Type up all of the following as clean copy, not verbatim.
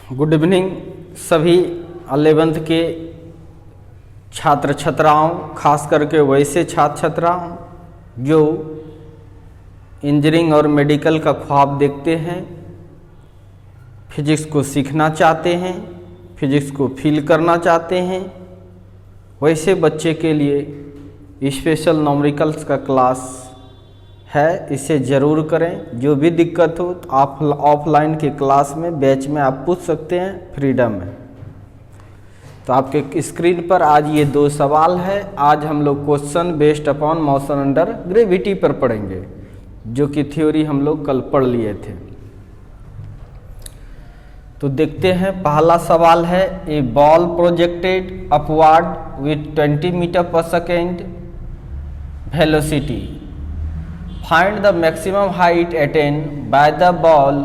Good evening सभी 11th के छात्र छात्राओं, खास करके वैसे छात्र छात्राओं जो इंजीनियरिंग और मेडिकल का ख्वाब देखते हैं, फिजिक्स को सीखना चाहते हैं, फिजिक्स को फील करना चाहते हैं। वैसे बच्चे के लिए स्पेशल न्यूमेरिकल्स का क्लास है, इसे ज़रूर करें। जो भी दिक्कत हो तो आप ऑफलाइन के क्लास में बैच में आप पूछ सकते हैं, फ्रीडम है। तो आपके स्क्रीन पर आज ये 2 सवाल है। आज हम लोग question based upon motion under gravity पर पढ़ेंगे, जो कि थ्योरी हम लोग कल पढ़ लिए थे। तो देखते हैं, पहला सवाल है, a ball projected upward with 20 metre per second velocity, find the maximum height attained by the ball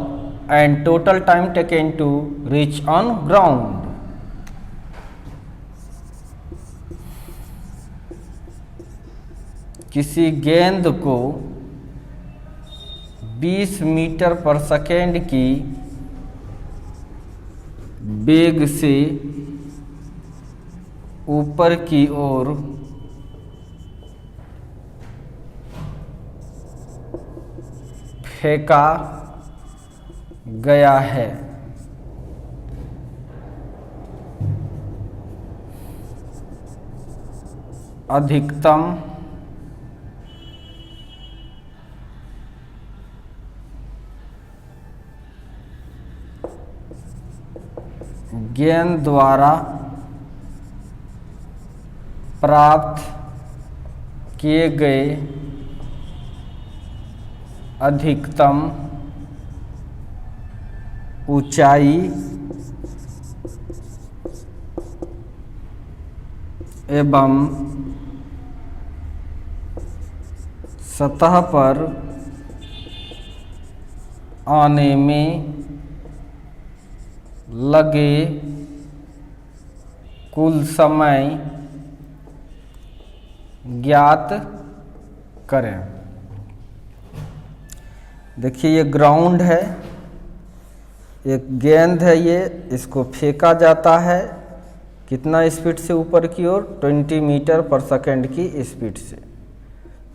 and total time taken to reach on ground। किसी गेंद को 20 मीटर पर सेकेंड की वेग से ऊपर की ओर फेंका गया है। अधिकतम गेंद द्वारा प्राप्त किए गए अधिकतम ऊंचाई एवं सतह पर आने में लगे कुल समय ज्ञात करें। देखिए, ये ग्राउंड है, एक गेंद है, ये इसको फेंका जाता है कितना स्पीड से ऊपर की ओर, 20 मीटर पर सेकेंड की स्पीड से।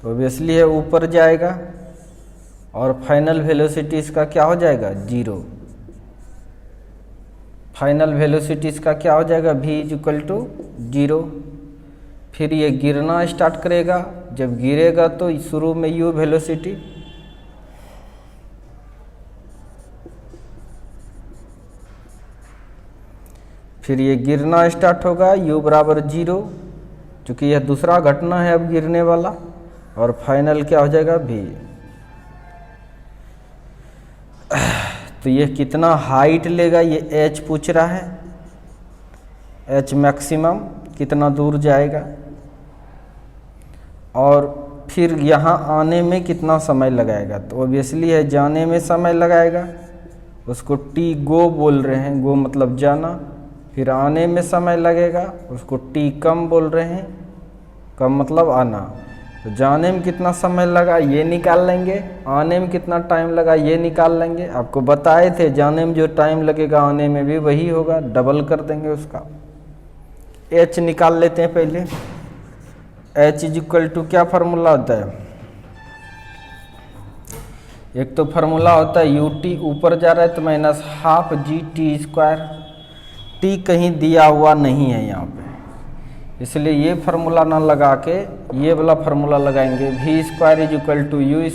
तो ऑब्वियसली है ऊपर जाएगा और फाइनल वेलोसिटी इसका क्या हो जाएगा, 0। फाइनल वेलोसिटी इसका क्या हो जाएगा, v=0। फिर ये गिरना स्टार्ट करेगा, जब गिरेगा तो शुरू में u वेलोसिटी, फिर ये गिरना स्टार्ट होगा, u बराबर 0, चूँकि यह दूसरा घटना है अब गिरने वाला, और फाइनल क्या हो जाएगा, v। तो ये कितना हाइट लेगा, ये h पूछ रहा है, h मैक्सिमम कितना दूर जाएगा, और फिर यहाँ आने में कितना समय लगाएगा। तो ऑब्वियसली है जाने में समय लगाएगा, उसको t गो बोल रहे हैं, गो मतलब जाना। फिर आने में समय लगेगा, उसको t कम बोल रहे हैं, कम मतलब आना। तो जाने में कितना समय लगा ये निकाल लेंगे, आने में कितना टाइम लगा ये निकाल लेंगे। आपको बताए थे जाने में जो टाइम लगेगा आने में भी वही होगा, डबल कर देंगे उसका। h निकाल लेते हैं पहले। h क्या फार्मूला होता है, एक तो फार्मूला होता है ut, ऊपर जा रहा है तो -12 GT²। t कहीं दिया हुआ नहीं है यहाँ पे, इसलिए ये फार्मूला ना लगा के ये वाला फार्मूला लगाएंगे, v² u²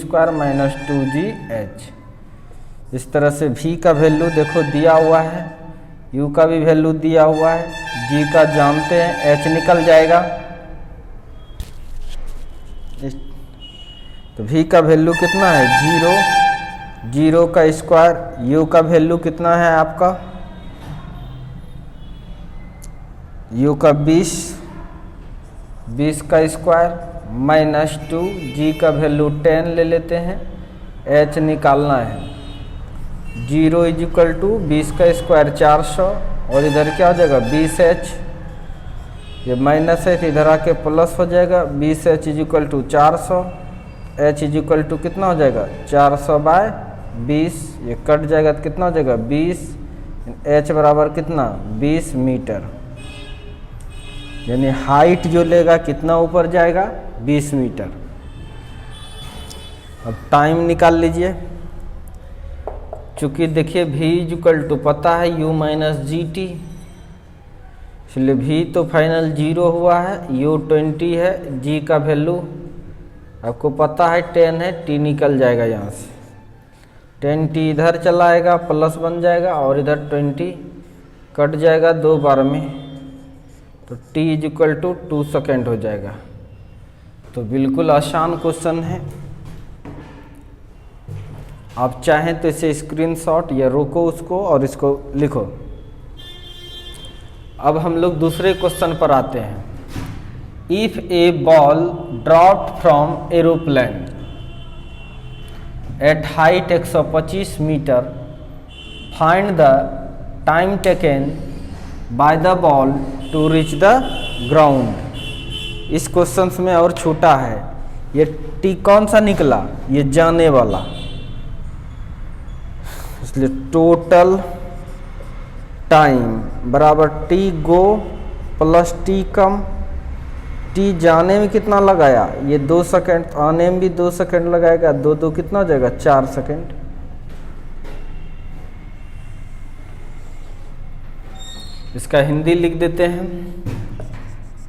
-2gh। इस तरह से v का वैल्यू देखो दिया हुआ है, u का भी वैल्यू दिया हुआ है, g का जानते हैं, h निकल जाएगा। तो v का वैल्यू कितना है, 0, 0 का स्क्वायर, u का वैल्यू कितना है आपका, u का 20, 20 का स्क्वायर -2, g का वैल्यू 10 ले लेते हैं, h निकालना है। 0 = 20 का स्क्वायर 400, और इधर क्या हो जाएगा 20h, ये माइनस है तो इधर आके प्लस हो जाएगा, 20h = 400, h = कितना हो जाएगा 400/20, ये कट जाएगा तो कितना हो जाएगा 20, h बराबर कितना 20 मीटर, यानी हाइट जो लेगा कितना ऊपर जाएगा 20 मीटर। अब टाइम निकाल लीजिए, चूँकि देखिए v इक्वल टू पता है u माइनस जी टी, इसलिए v तो फाइनल 0 हुआ है, u 20 है, g का वैल्यू आपको पता है 10 है, t निकल जाएगा यहाँ से, 10t इधर चला आएगा प्लस बन जाएगा और इधर 20 कट जाएगा 2 बार में, तो t इक्वल टू 2 सेकेंड हो जाएगा। तो बिल्कुल आसान क्वेश्चन है, आप चाहें तो इसे स्क्रीनशॉट या रोको उसको और इसको लिखो। अब हम लोग दूसरे क्वेश्चन पर आते हैं। If a ball dropped from aeroplane at height 125 metre, find the time taken by the ball to reach the ground. इस क्वेश्चन में और छोटा है, ये टी कौन सा निकला, ये जाने वाला, इसलिए टोटल टाइम बराबर टी गो प्लस टी कम। टी जाने में कितना लगाया, ये 2 सेकेंड, आने में भी 2 सेकेंड लगाएगा, 2 कितना हो जाएगा 4 सेकेंड। इसका हिंदी लिख देते हैं।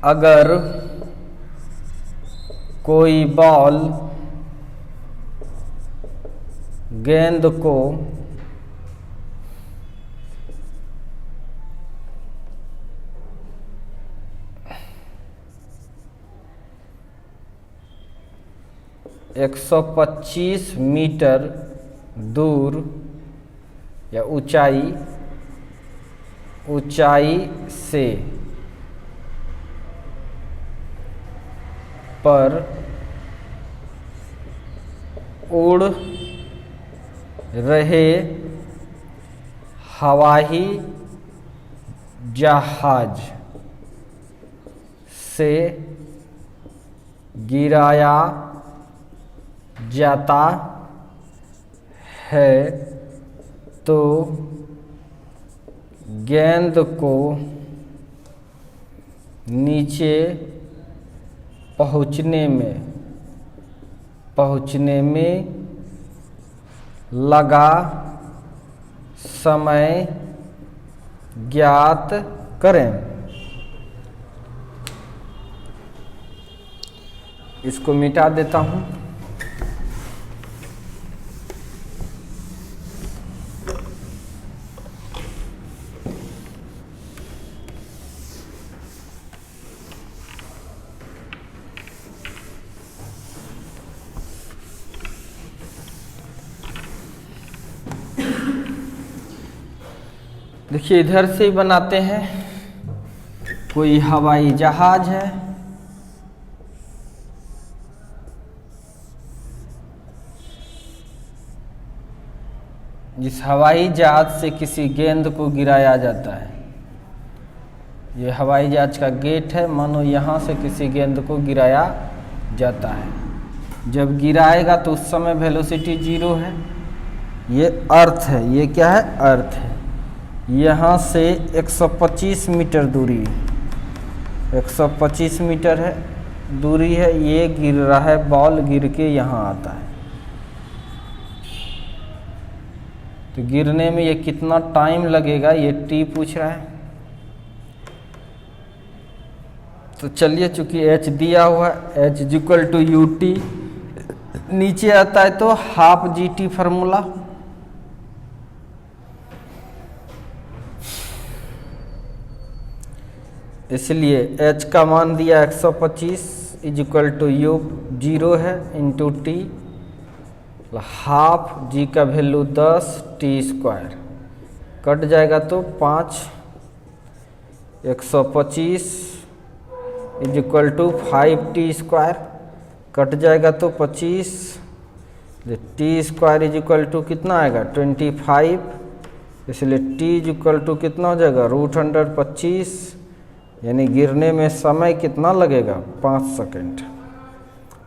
अगर कोई बॉल गेंद को एक 125 मीटर दूर या ऊंचाई से पर उड़ रहे हवाई जहाज से गिराया जाता है तो गेंद को नीचे पहुंचने में लगा समय ज्ञात करें। इसको मिटा देता हूं। देखिए इधर से ही बनाते हैं। कोई हवाई जहाज है, जिस हवाई जहाज से किसी गेंद को गिराया जाता है। ये हवाई जहाज का गेट है, मानो यहाँ से किसी गेंद को गिराया जाता है। जब गिराएगा तो उस समय वेलोसिटी 0 है। ये अर्थ है, ये क्या है, अर्थ है। यहाँ से 125 मीटर दूरी, 125 मीटर है दूरी है। ये गिर रहा है, बॉल गिर के यहाँ आता है। तो गिरने में ये कितना टाइम लगेगा, ये टी पूछ रहा है। तो चलिए, चूंकि h दिया हुआ है, h equal to u t, नीचे आता है तो हाफ जी टी फार्मूला। इसलिए h का मान दिया 125 इज इक्वल टू यू 0 है इंटू टी, हाफ जी का वैल्यू 10 टी स्क्वायर, कट जाएगा तो 5, 125 is equal to 5 t square, कट जाएगा तो 25, t square is equal to कितना आएगा 25, इसलिए टी इज इक्वल टू कितना हो जाएगा √125, यानी गिरने में समय कितना लगेगा 5 सेकेंड।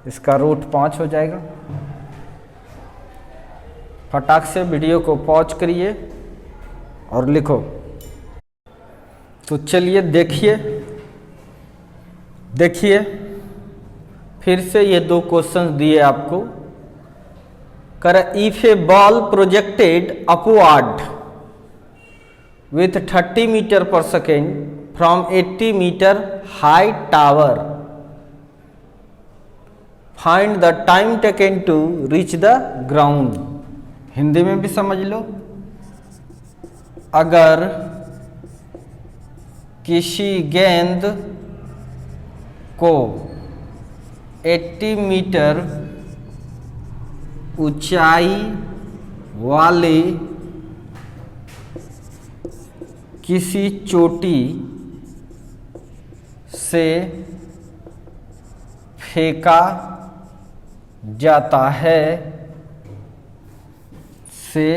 इसका √5 हो जाएगा। फटाक से वीडियो को पॉज करिए और लिखो। तो चलिए देखिए फिर से ये दो क्वेश्चंस दिए आपको। कर if a ball projected upward with 30 metre per second from 80 metre high tower, find the time taken to reach the ground. Hindi में भी समझ लो। अगर किसी गेंद को 80 मीटर ऊंचाई वाले किसी चोटी से फेंका जाता है, से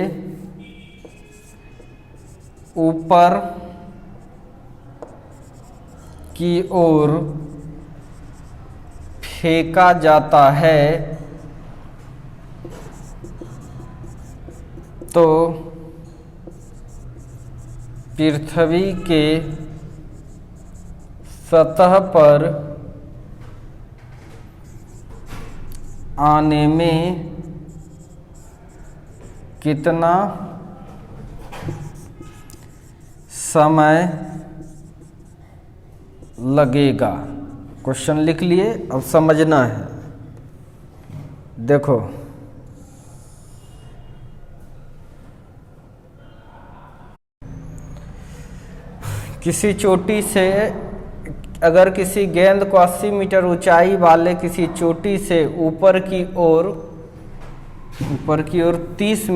ऊपर की ओर फेंका जाता है, तो पृथ्वी के सतह पर आने में कितना समय लगेगा। क्वेश्चन लिख लिए, अब समझना है। देखो किसी चोटी से, अगर किसी गेंद को 80 मीटर ऊंचाई वाले किसी चोटी से ऊपर की ओर 30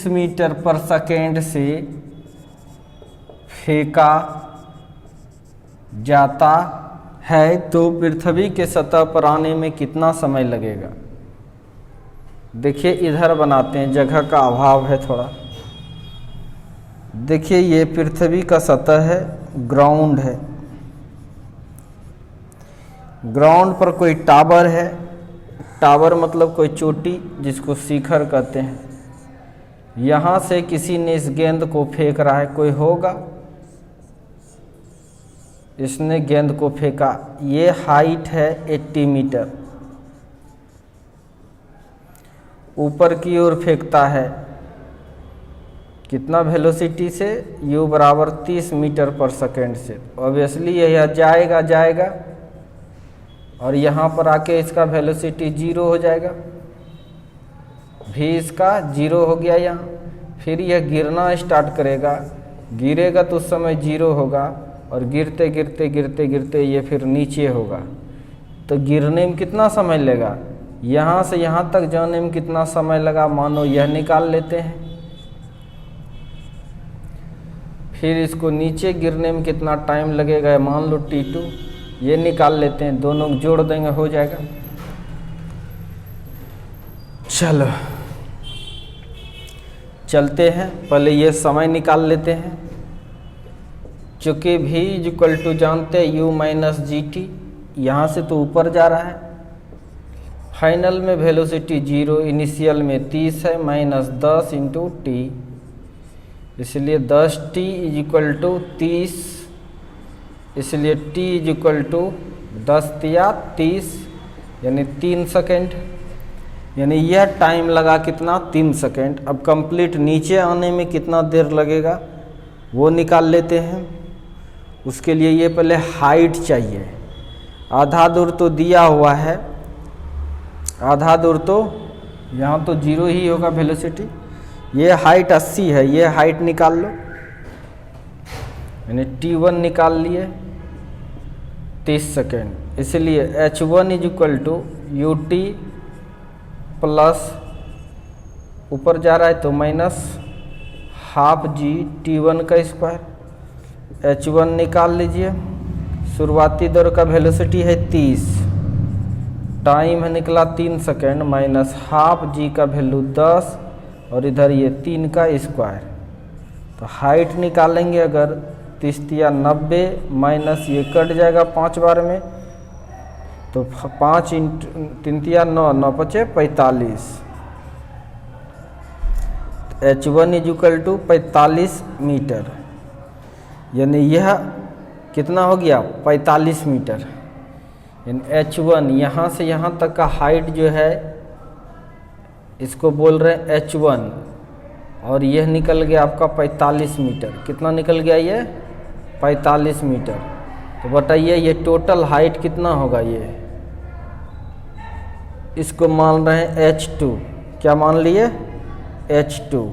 मीटर पर सेकेंड से फेंका जाता है, तो पृथ्वी के सतह पर आने में कितना समय लगेगा। देखिए इधर बनाते हैं, जगह का अभाव है थोड़ा। देखिए ये पृथ्वी का सतह है, ग्राउंड है, ग्राउंड पर कोई टावर है। टावर मतलब कोई चोटी, जिसको शिखर कहते हैं। यहाँ से किसी ने इस गेंद को फेंक रहा है, कोई होगा, इसने गेंद को फेंका। ये हाइट है 80 मीटर, ऊपर की ओर फेंकता है कितना वेलोसिटी से, u बराबर 30 मीटर पर सेकेंड से। ऑब्वियसली यह जाएगा और यहाँ पर आके इसका वेलोसिटी 0 हो जाएगा, भी इसका 0 हो गया यहाँ। फिर यह गिरना स्टार्ट करेगा, गिरेगा तो उस समय 0 होगा, और गिरते गिरते गिरते गिरते ये फिर नीचे होगा। तो गिरने में कितना समय लेगा, यहाँ से यहाँ तक जाने में कितना समय लगा, मानो यह निकाल लेते हैं। फिर इसको नीचे गिरने में कितना टाइम लगेगा, मान लो t2, ये निकाल लेते हैं, दोनों को जोड़ देंगे, हो जाएगा। चलो चलते हैं, पहले ये समय निकाल लेते हैं। चूँकि v इक्वल टू जानते हैं u माइनस जी टी, यहाँ से तो ऊपर जा रहा है। फाइनल में वेलोसिटी 0, इनिशियल में 30 है, माइनस 10 इंटू टी, इसलिए 10t इज इक्वल टू 30, इसलिए t इज इक्वल टू 10 या 30 यानी 3 सेकेंड, यानी यह टाइम लगा कितना, 3 सेकेंड। अब कंप्लीट नीचे आने में कितना देर लगेगा वो निकाल लेते हैं। उसके लिए ये पहले हाइट चाहिए। आधा दूर तो दिया हुआ है, आधा दूर तो यहाँ तो 0 ही होगा वेलोसिटी। ये हाइट 80 है, ये हाइट निकाल लो, यानी t1 निकाल लिए 30 सेकेंड। इसलिए h1 is equal to u t plus, ऊपर जा रहा है तो माइनस हाफ जी t1 का स्क्वायर। h1 निकाल लीजिए, शुरुआती दौर का वेलोसिटी है 30, टाइम है निकला 3 सेकेंड, माइनस हाफ जी का वैल्यू 10, और इधर ये 3 का स्क्वायर। तो हाइट निकालेंगे अगर 30 या 90, माइनस ये कट जाएगा 5 बार में, तो 5 इंटू 3 या 9, 9 × 5 = 45, h1 is equal to 45 metre, यानी यह कितना हो गया 45 मीटर। यानी h1 यहाँ से यहाँ तक का हाइट जो है इसको बोल रहे हैं h1, और यह निकल गया आपका 45 मीटर। कितना निकल गया ये 45 मीटर। तो बताइए ये टोटल हाइट कितना होगा। ये इसको मान रहे हैं h2, क्या मान लिए h2।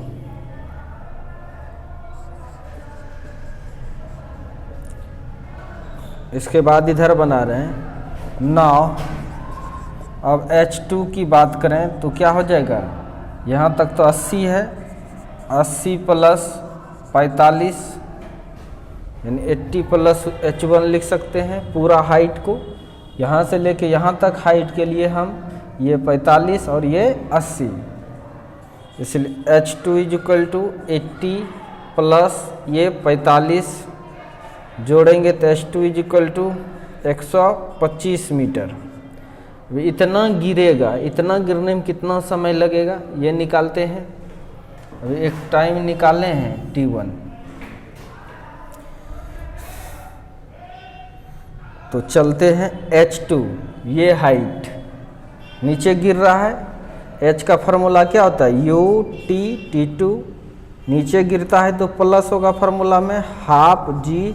इसके बाद इधर बना रहे हैं 9। अब h2 की बात करें तो क्या हो जाएगा, यहाँ तक तो 80 है, 80 प्लस 45 यानी 80 प्लस h1 लिख सकते हैं पूरा हाइट को। यहाँ से लेके यहाँ तक हाइट के लिए हम ये 45 और ये 80, इसलिए h2 is equal to 80 plus ये 45 जोड़ेंगे तो h2 is equal to 125 metre. इतना गिरेगा, इतना गिरने में कितना समय लगेगा ये निकालते हैं। अभी एक टाइम निकाले हैं t1, तो चलते हैं h2, ये हाइट नीचे गिर रहा है। h का फार्मूला क्या होता है u t t2, नीचे गिरता है तो प्लस होगा फार्मूला में हाफ g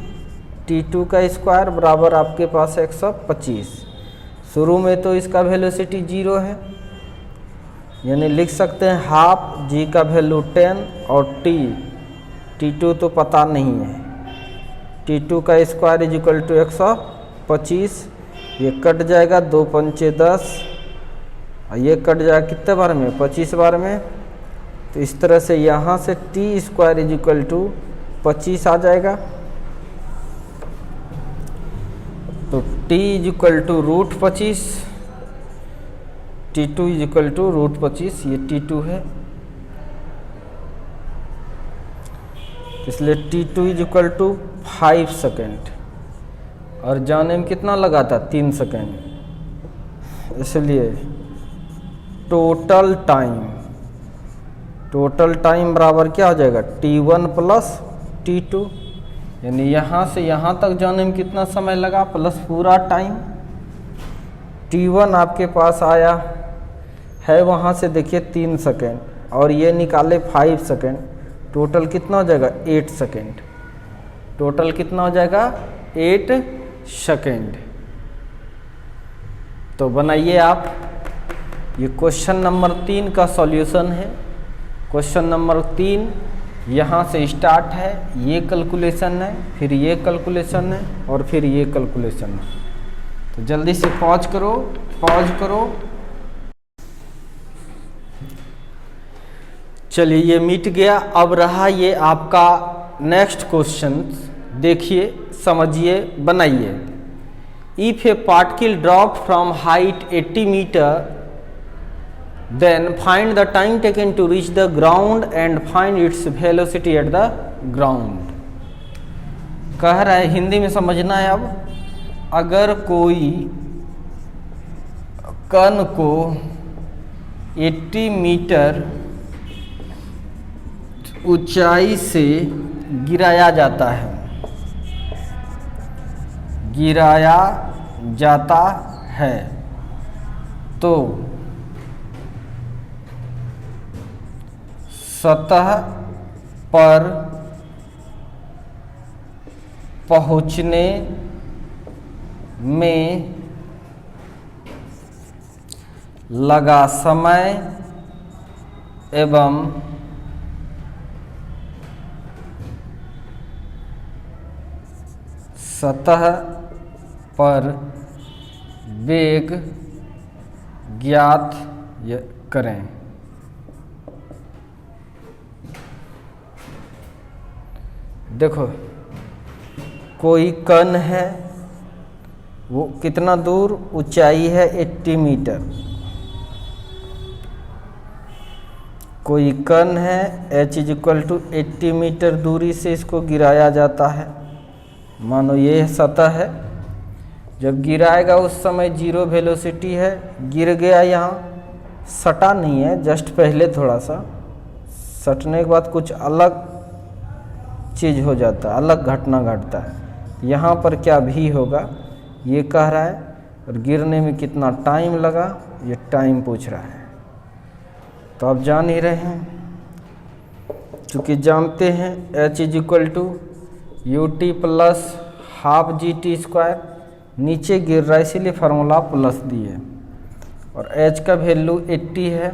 t2 का स्क्वायर बराबर आपके पास 125। शुरू में तो इसका वेलोसिटी 0 है, यानी लिख सकते हैं हाफ g का वैल्यू 10 और t2 तो पता नहीं है, t2 का स्क्वायर इज इक्वल टू 125। ये कट जाएगा 2 पंचे 10 और ये कट जाएगा कितने बार में 25 बार में। तो इस तरह से यहाँ से t square is equal to 25 आ जाएगा। तो t is equal to root 25, t2 is equal to root 25, ये t2 है, इसलिए t2 is equal to 5 second और जाने में कितना लगा था 3 सेकेंड। इसलिए टोटल टाइम बराबर क्या हो जाएगा t1 प्लस t2, यानी यहाँ से यहाँ तक जाने में कितना समय लगा प्लस पूरा टाइम। t1 आपके पास आया है वहाँ से देखिए 3 सेकेंड और ये निकाले 5 सेकेंड, टोटल कितना हो जाएगा 8 सेकेंड। टोटल कितना हो जाएगा 8 सेकेंड। तो बनाइए आप, ये क्वेश्चन नंबर 3 का सॉल्यूशन है। क्वेश्चन नंबर 3 यहाँ से स्टार्ट है, ये कैलकुलेशन है, फिर ये कैलकुलेशन है और फिर ये कैलकुलेशन है। तो जल्दी से पॉज करो। चलिए ये मिट गया। अब रहा ये आपका नेक्स्ट क्वेश्चन, देखिए समझिए बनाइए। If a particle drop from height 80 metre then find the time taken to reach the ground and find its velocity at the ground। कह रहा है, हिंदी में समझना है। अब अगर कोई कण को 80 मीटर ऊंचाई से गिराया जाता है तो सतह पर पहुंचने में लगा समय एवं सतह पर वेग ज्ञात करें। देखो कोई कण है, वो कितना दूर, ऊंचाई है 80 मीटर। कोई कण है h is equal to 80 metre दूरी से इसको गिराया जाता है। मानो ये सतह है, जब गिराएगा उस समय 0 वेलोसिटी है, गिर गया, यहाँ सटा नहीं है, जस्ट पहले थोड़ा सा सटने के बाद कुछ अलग चीज़ हो जाता है, अलग घटना घटता है। यहाँ पर क्या भी होगा ये कह रहा है, और गिरने में कितना टाइम लगा ये टाइम पूछ रहा है। तो आप जान ही रहे हैं, चूँकि जानते हैं h is equal to u t plus half g t square, नीचे गिर रहा है इसीलिए फार्मूला प्लस दिए, और h का वैल्यू 80 है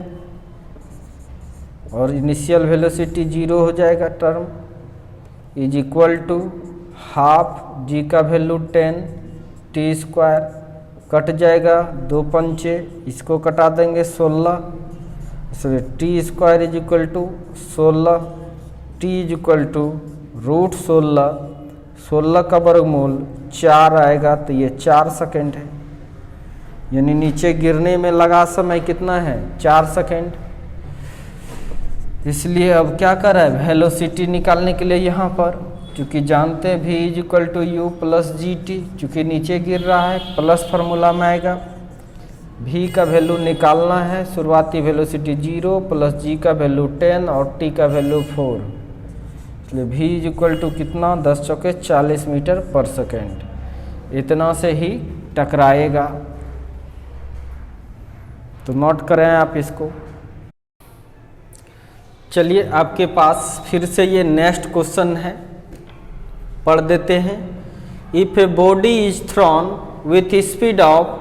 और इनिशियल वेलोसिटी 0 हो जाएगा term, is equal to half g का वैल्यू 10 टी स्क्वायर, कट जाएगा 2 पंचे, इसको कटा देंगे 16, इसलिए t square is equal to 16, t is equal to root 16 का वर्गमूल 4 आएगा, तो ये 4 सेकेंड है। यानी नीचे गिरने में लगा समय कितना है 4 सेकेंड। इसलिए अब क्या कर रहा है, वेलोसिटी निकालने के लिए यहाँ पर चूँकि जानते हैं v is equal to u plus g t, चूँकि नीचे गिर रहा है प्लस फार्मूला में आएगा, v का वैल्यू निकालना है, शुरुआती वेलोसिटी 0 प्लस g का वैल्यू 10 और t का वैल्यू 4, इसलिए v इज इक्वल टू कितना 10 चौके 40 मीटर पर सेकेंड, इतना से ही टकराएगा। तो नोट करें आप इसको। चलिए आपके पास फिर से ये नेक्स्ट क्वेश्चन है, पढ़ देते हैं। If a body is thrown with speed of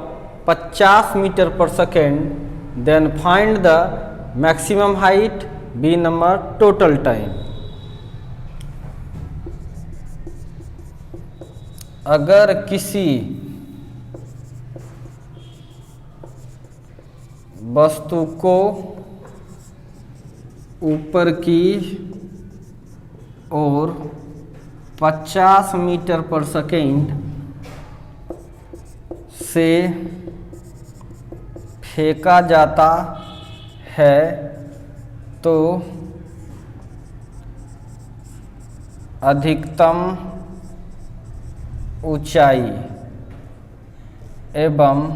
50 metre per second, then find the maximum height, b number total time. अगर किसी वस्तु को ऊपर की ओर 50 मीटर पर सेकेंड से फेंका जाता है तो अधिकतम ऊंचाई एवं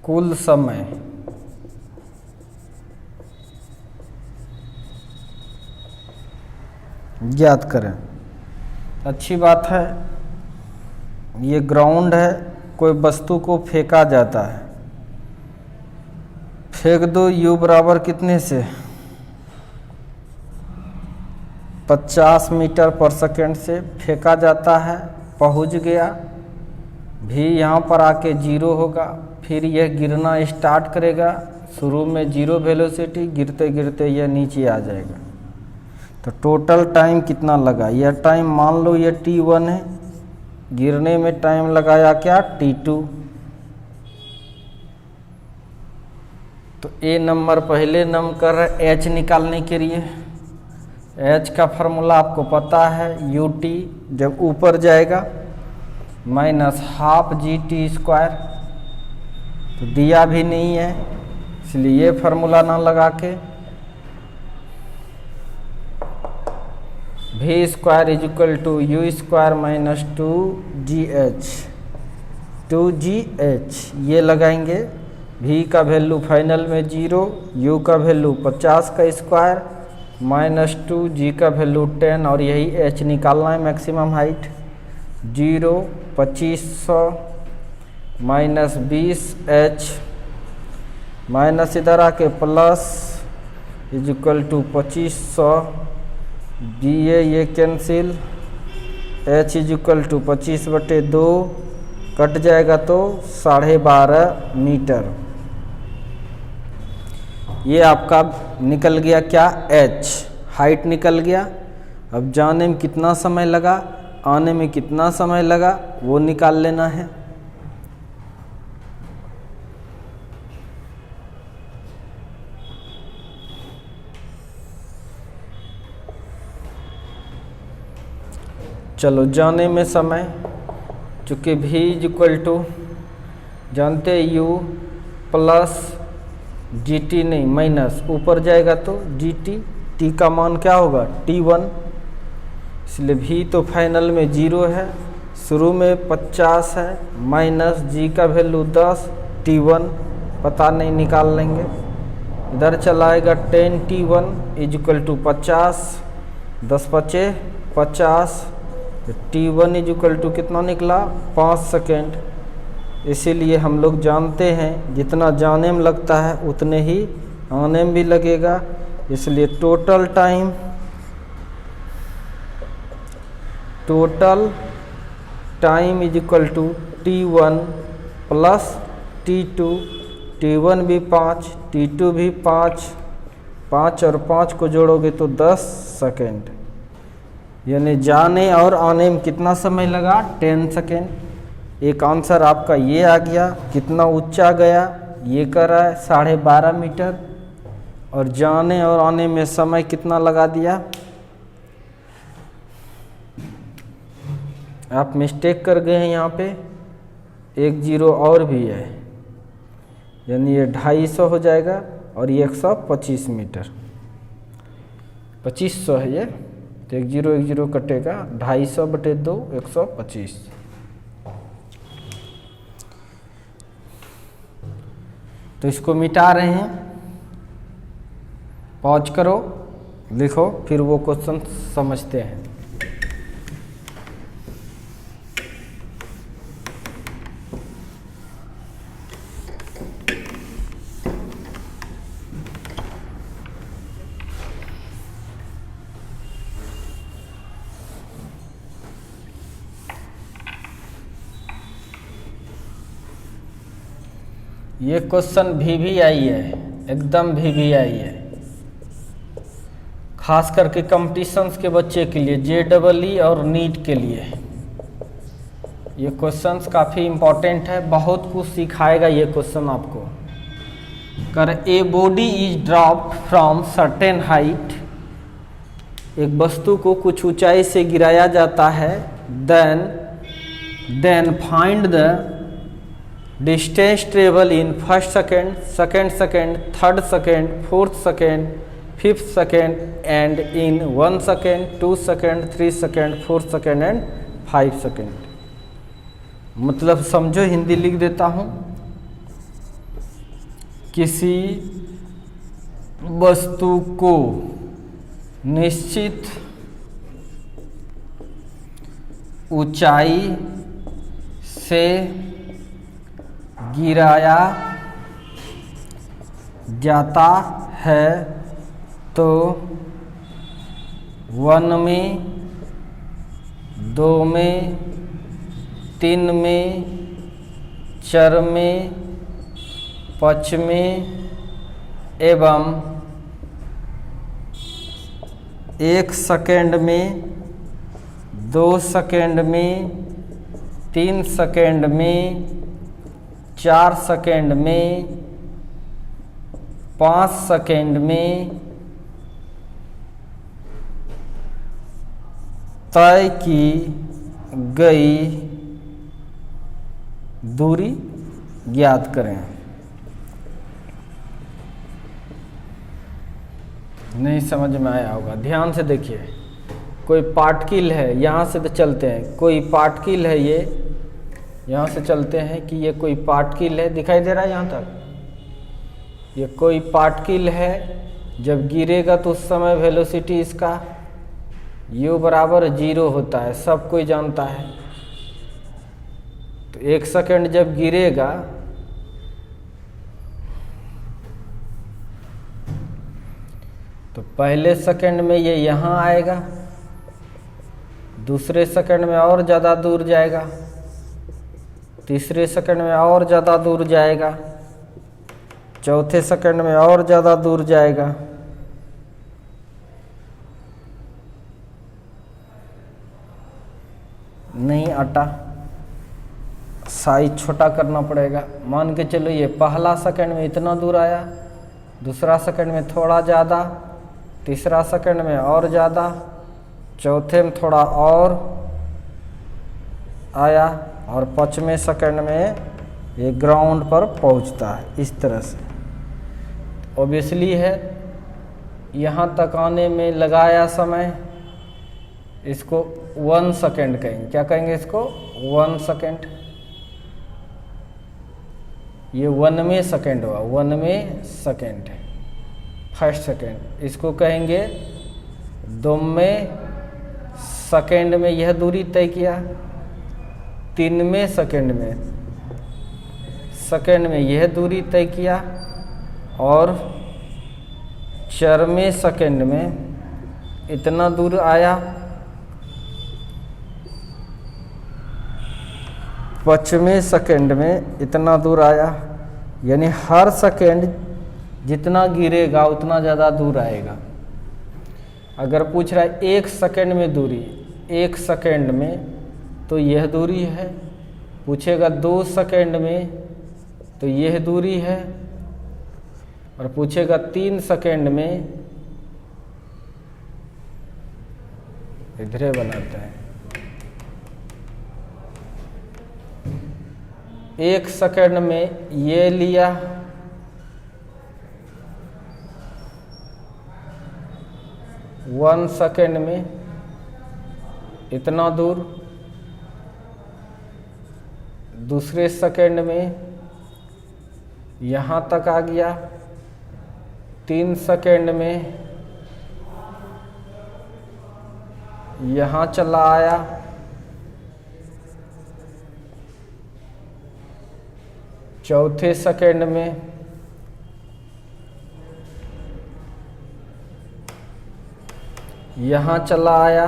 कुल समय ज्ञात करें। अच्छी बात है, ये ग्राउंड है, कोई वस्तु को फेंका जाता है, फेंक दो u बराबर कितने से 50 मीटर पर सेकेंड से फेंका जाता है, पहुंच गया, भी यहाँ पर आके 0 होगा, फिर यह गिरना स्टार्ट करेगा, शुरू में 0 वेलोसिटी, गिरते गिरते यह नीचे आ जाएगा। तो टोटल टाइम कितना लगा, यह टाइम मान लो यह t1 है, गिरने में टाइम लगाया क्या t2। तो ए नंबर पहले नंबर h निकालने के लिए, h का फार्मूला आपको पता है ut, जब ऊपर जाएगा minus half g t square, तो दिया भी नहीं है इसलिए ये फार्मूला ना लगा के v square is equal to u square minus 2gh ये लगाएंगे। v का वैल्यू फाइनल में 0, u का वैल्यू 50 का स्क्वायर माइनस 2, g का वैल्यू 10 और यही h निकालना है maximum height. 0 2500 minus 20h minus इधर आके प्लस इज इक्वल टू 2500, ये cancel, h is equal to 25/2 कट जाएगा तो 12.5 मीटर। ये आपका निकल गया क्या h, हाइट निकल गया। अब जाने में कितना समय लगा, आने में कितना समय लगा वो निकाल लेना है। चलो जाने में समय, चूँकि v इज इक्वल टू जानते u प्लस जी टी नहीं माइनस ऊपर जाएगा तो जी टी, टी का मान क्या होगा t1, इसलिए v तो फाइनल में 0 है, शुरू में 50 है, माइनस जी का वैल्यू 10, T1 पता नहीं निकाल लेंगे। इधर चला आएगा 10T1 इजिकल टू 50, 10 पचे 50, T1 इजिकल टू कितना निकला 5 सेकेंड। इसीलिए हम लोग जानते हैं जितना जाने में लगता है उतने ही आने में भी लगेगा। इसलिए total time is equal to T1 plus T2, T1 भी 5, T2 भी 5, 5 और 5 को जोड़ोगे तो 10 सेकेंड। यानी जाने और आने में कितना समय लगा 10 सेकेंड। एक आंसर आपका ये आ गया। कितना ऊंचा गया ये कर रहा है 12.5 मीटर, और जाने और आने में समय कितना लगा दिया। आप मिस्टेक कर गए हैं, यहाँ पे एक जीरो और भी है, यानी ये 250 हो जाएगा और ये 125 मीटर। 2500 है ये, तो एक जीरो कटेगा, 250/2 125। तो इसको मिटा रहे हैं, पॉज करो, लिखो, फिर वो क्वेश्चन समझते हैं। ये क्वेश्चन VVI है, एकदम VVI है, खास करके कंपटीशंस के बच्चे के लिए, JEE और नीट के लिए ये क्वेश्चंस काफ़ी इम्पोर्टेंट है। बहुत कुछ सिखाएगा ये क्वेश्चन आपको। कर a body is dropped from certain height, एक वस्तु को कुछ ऊंचाई से गिराया जाता है। Then find the distance travel in first second, second second, third second, fourth second, fifth second and in 1 second, 2 second, 3 second, 4 second and 5 second. मतलब समझो, हिंदी लिख देता हूँ। किसी वस्तु को निश्चित ऊंचाई से गिराया जाता है तो 1 में, 2 में, 3 में, 4 में, 5 में एवं 1 सेकेंड में, 2 सेकेंड में, 3 सेकेंड में, 4 सेकेंड में, 5 सेकेंड में तय की गई दूरी ज्ञात करें। नहीं समझ में आया होगा, ध्यान से देखिए। कोई पार्टिकल है, यहाँ से तो चलते हैं, कोई पार्टिकल है, ये यहाँ से चलते हैं कि ये कोई पार्टिकल है, दिखाई दे रहा है यहाँ तक। ये कोई पार्टिकल है, जब गिरेगा तो उस समय वेलोसिटी इसका u बराबर 0 होता है, सब कोई जानता है। तो 1 सेकेंड जब गिरेगा तो पहले सेकेंड में ये यहाँ आएगा, दूसरे सेकेंड में और ज़्यादा दूर जाएगा, तीसरे सेकंड में और ज़्यादा दूर जाएगा, चौथे सेकंड में और ज़्यादा दूर जाएगा। नहीं आटा, साइज छोटा करना पड़ेगा। मान के चलो ये पहला सेकंड में इतना दूर आया, दूसरा सेकंड में थोड़ा ज़्यादा, तीसरा सेकंड में और ज़्यादा, चौथे में थोड़ा और आया, और 5वें सेकंड में ये ग्राउंड पर पहुंचता है। इस तरह से ऑब्वियसली है, यहाँ तक आने में लगाया समय इसको 1 सेकेंड कहेंगे। क्या कहेंगे इसको? 1 सेकेंड। ये 1वें सेकेंड हुआ, 1वें सेकेंड, फर्स्ट सेकेंड। इसको कहेंगे 2वें सेकेंड में यह दूरी तय किया, 3वें सेकेंड में यह दूरी तय किया, और 4वें सेकेंड में इतना दूर आया, 5वें सेकेंड में इतना दूर आया। यानी हर सेकेंड जितना गिरेगा उतना ज़्यादा दूर आएगा। अगर पूछ रहा है 1 सेकेंड में दूरी, 1 सेकेंड में तो यह दूरी है। पूछेगा 2 सेकेंड में तो यह दूरी है, और पूछेगा 3 सेकेंड में, इधर बनाते हैं, 1 सेकेंड में ये लिया, 1 सेकेंड में इतना दूर, दूसरे सेकेंड में यहाँ तक आ गया, 3 सेकेंड में यहाँ चला आया, चौथे सेकेंड में यहाँ चला आया,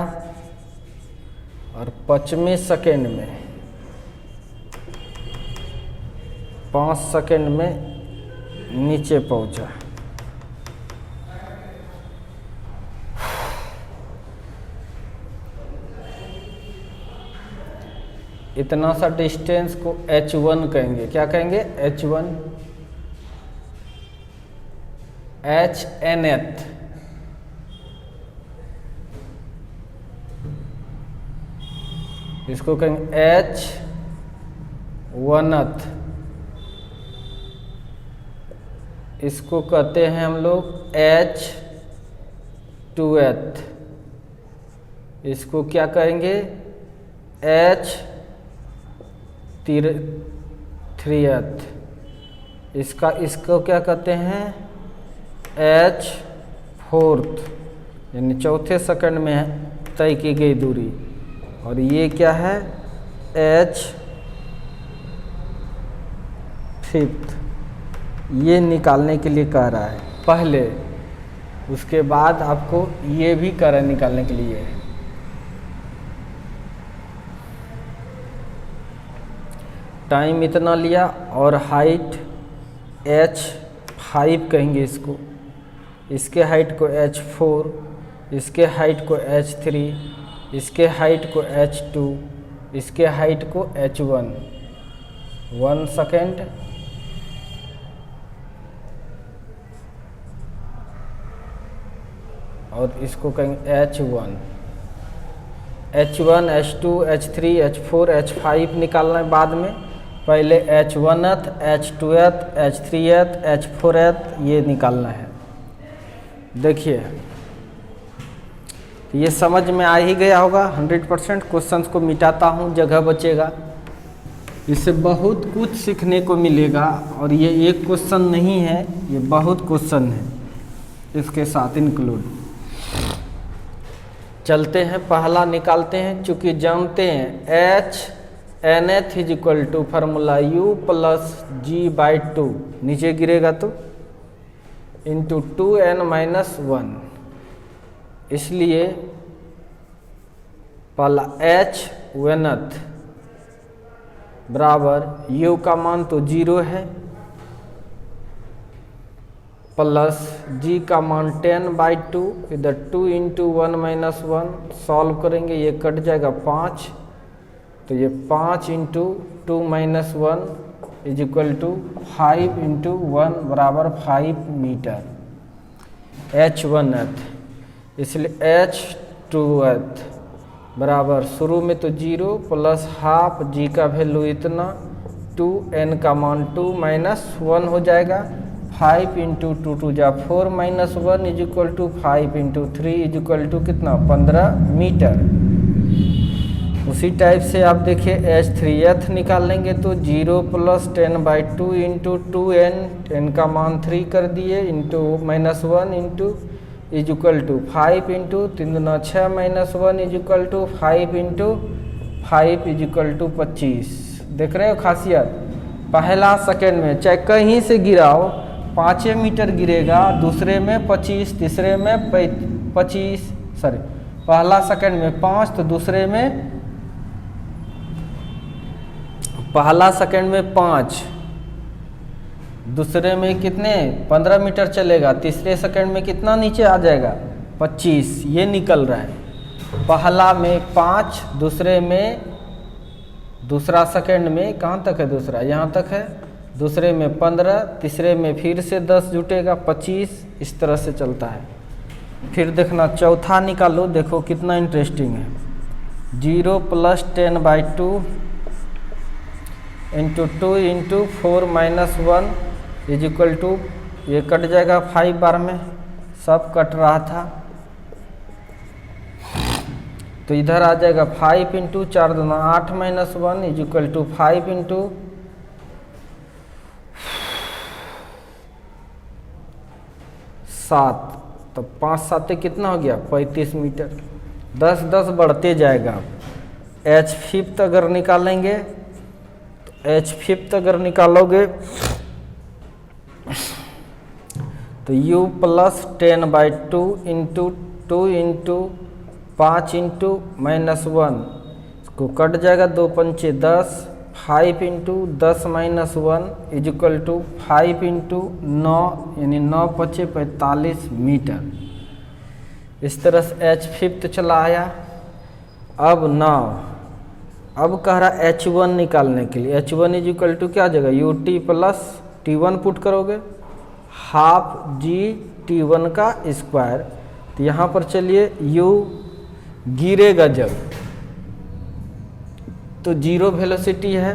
और 5वें सेकेंड में 5 सेकेंड में नीचे पहुंचा। इतना सा डिस्टेंस को h1 कहेंगे। क्या कहेंगे? h1, h nth, इसको कहेंगे h1th, इसको कहते हैं हम लोग h2th, इसको क्या कहेंगे? h3th, इसको क्या कहते हैं? h4th, यानी चौथे सेकंड में तय की गई दूरी। और ये क्या है? h5th, ये निकालने के लिए कह रहा है पहले, उसके बाद आपको ये भी कह रहा है निकालने के लिए। टाइम इतना लिया, और हाइट h5 कहेंगे इसको, इसके हाइट को h4, इसके हाइट को h3, इसके हाइट को h2, इसके हाइट को h1, 1 सेकेंड, और इसको कहेंगे h1, h2, h3, h4, h5 निकालना है बाद में। पहले h1th, h2th, h3th, h4th ये निकालना है। देखिए ये समझ में आ ही गया होगा 100%। क्वेश्चंस को मिटाता हूँ, जगह बचेगा। इससे बहुत कुछ सीखने को मिलेगा, और ये एक क्वेश्चन नहीं है, ये बहुत क्वेश्चन है इसके साथ इंक्लूड। चलते हैं, पहला निकालते हैं। चूँकि जानते हैं h nth is equal to formula u plus g/2, नीचे गिरेगा तो इंटू 2n-1, इसलिए पहला h1th बराबर u का मान तो 0 है, प्लस g का मान 10/2, इधर 2 इंटू 1-1 सॉल्व करेंगे, ये कट जाएगा 5, तो ये 5 into 2-1 is equal to 5 into 1 बराबर 5 मीटर h1th। इसलिए h2th बराबर शुरू में तो 0 प्लस हाफ, g का वैल्यू इतना, 2n का मान 2-1 हो जाएगा, 5 इंटू 2 जा 4-1 is equal to 5 into 3 is equal to कितना? 15 मीटर। उसी टाइप से आप देखिए H3H निकाल लेंगे तो 0 + 10/2 इंटू 2n, n का मान 3 कर दिए, into -1 into is equal to 5 into 3 दूना 6 -1 is equal to 5 into 5 is equal to 25। देख रहे हो खासियत, पहला सेकंड में चाहे कहीं से गिराओ 5 मीटर गिरेगा, दूसरे में 25, तीसरे में 25, सॉरी पहला सेकंड में 5 तो दूसरे में पहला सेकंड में 5, दूसरे में कितने 15 मीटर चलेगा, तीसरे सेकंड में कितना नीचे आ जाएगा 25, ये निकल रहा है। पहला में 5, दूसरे में, दूसरा सेकंड में कहाँ तक है, दूसरा यहाँ तक है, दूसरे में 15, तीसरे में फिर से 10 जुटेगा 25, इस तरह से चलता है। फिर देखना चौथा निकालो, देखो कितना इंटरेस्टिंग है। 0 + 10/2 into 2 into 4 - 1 is equal to, ये कट जाएगा 5 बार में, सब कट रहा था तो इधर आ जाएगा 5 इंटू 4 दूना 8 - 1 इज इक्वल टू 5 इंटू 7, तो 5 7 कितना हो गया 35 मीटर। 10 बढ़ते जाएगा। H5 अगर निकालेंगे तो H5 अगर निकालोगे तो U + 10/2 इंटू 2 इंटू 5 इंटू -1 इसको कट जाएगा, 2 पंचे 10, 5 into 10 - 1 is equal to 5 into 9, यानी 9 × 5 = 45 मीटर। इस तरह से H5 चला आया। अब 9, अब कह रहा H1 निकालने के लिए। H1 इज इक्वल टू क्या आ जाएगा, UT + T1 पुट करोगे, हाफ GT1 का स्क्वायर। तो यहाँ पर चलिए U गिरेगा जब तो 0 वेलोसिटी है,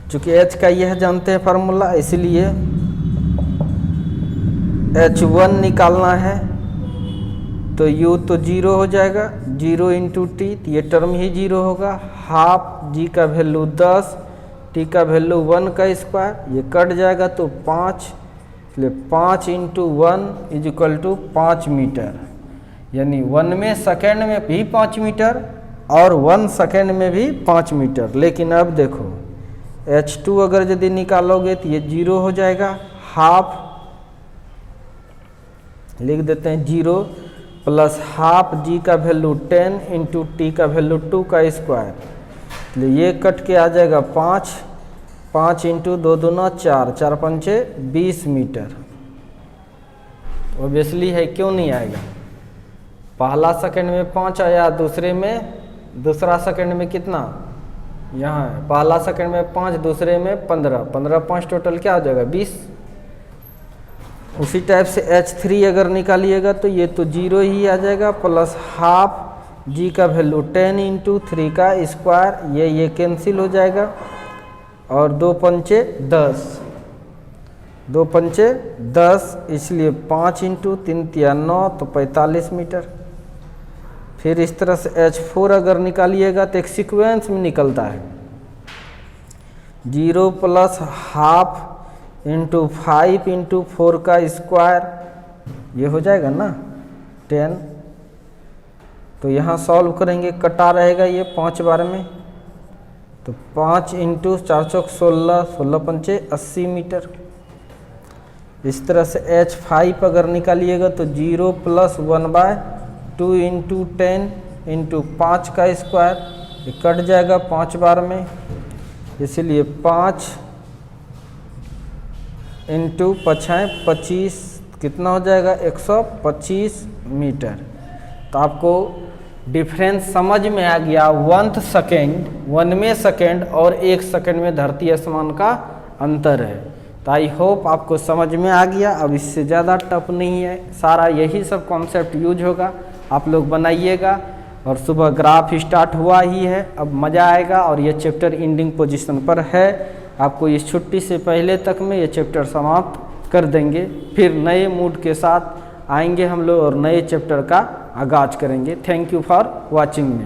चूंकि H का यह जानते हैं फार्मूला, इसलिए H1 निकालना है तो U तो 0 हो जाएगा, 0 इंटू T, तो ये टर्म ही 0 होगा। हाफ G का वैल्यू 10, T का वैल्यू 1 का स्क्वायर, ये कट जाएगा तो 5, इसलिए 5 into 1 is equal to 5 metre, यानी 1 सेकेंड में भी 5 मीटर और 1 सेकेंड में भी 5 मीटर। लेकिन अब देखो H2 अगर यदि निकालोगे तो ये 0 हो जाएगा, हाफ लिख देते हैं 0 + हाफ G का वैल्यू 10 इंटू T का वैल्यू 2 का स्क्वायर, इसलिए ये कट के आ जाएगा 5, 5 इंटू 2 दूना 4, 4 पंचे 20 मीटर। ऑब्वियसली है, क्यों नहीं आएगा, पहला सेकंड में 5 आया, दूसरा सेकंड में कितना यहाँ है, पहला सेकंड में 5, दूसरे में 15, 15 5 टोटल क्या हो जाएगा 20। उसी टाइप से H3 अगर निकालिएगा तो ये तो 0 ही आ जाएगा, प्लस हाफ G का वैल्यू 10 इंटू 3 का स्क्वायर, ये कैंसिल हो जाएगा, और 2 पंचे 10, 2 पंचे 10, इसलिए 5 इंटू 3 × 9 तो 45 मीटर। फिर इस तरह से H4 अगर निकालिएगा तो एक सीक्वेंस में निकलता है, 0 + हाफ इंटू 5 इंटू 4 का स्क्वायर, ये हो जाएगा ना 10। तो यहाँ सॉल्व करेंगे, कटा रहेगा ये 5 बार में, तो 5 इंटू 4 × 16, 16 पंचे 80 मीटर। इस तरह से H5 अगर निकालिएगा तो 0 + 1/2 इंटू 10 इंटू 5 का स्क्वायर, ये कट जाएगा 5 बार में, इसलिए 5 इंटू 5 = 25, कितना हो जाएगा 125 मीटर। तो आपको डिफरेंस समझ में आ गया, 1 सेकेंड और 1 सेकेंड में धरती आसमान का अंतर है। तो आई होप आपको समझ में आ गया। अब इससे ज़्यादा टफ नहीं है, सारा यही सब कॉन्सेप्ट यूज होगा, आप लोग बनाइएगा। और सुबह ग्राफ स्टार्ट हुआ ही है, अब मज़ा आएगा। और ये चैप्टर एंडिंग पोजीशन पर है, आपको इस छुट्टी से पहले तक में ये चैप्टर समाप्त कर देंगे। फिर नए मूड के साथ आएंगे हम लोग और नए चैप्टर का आगाज करेंगे। Thank you for watching me.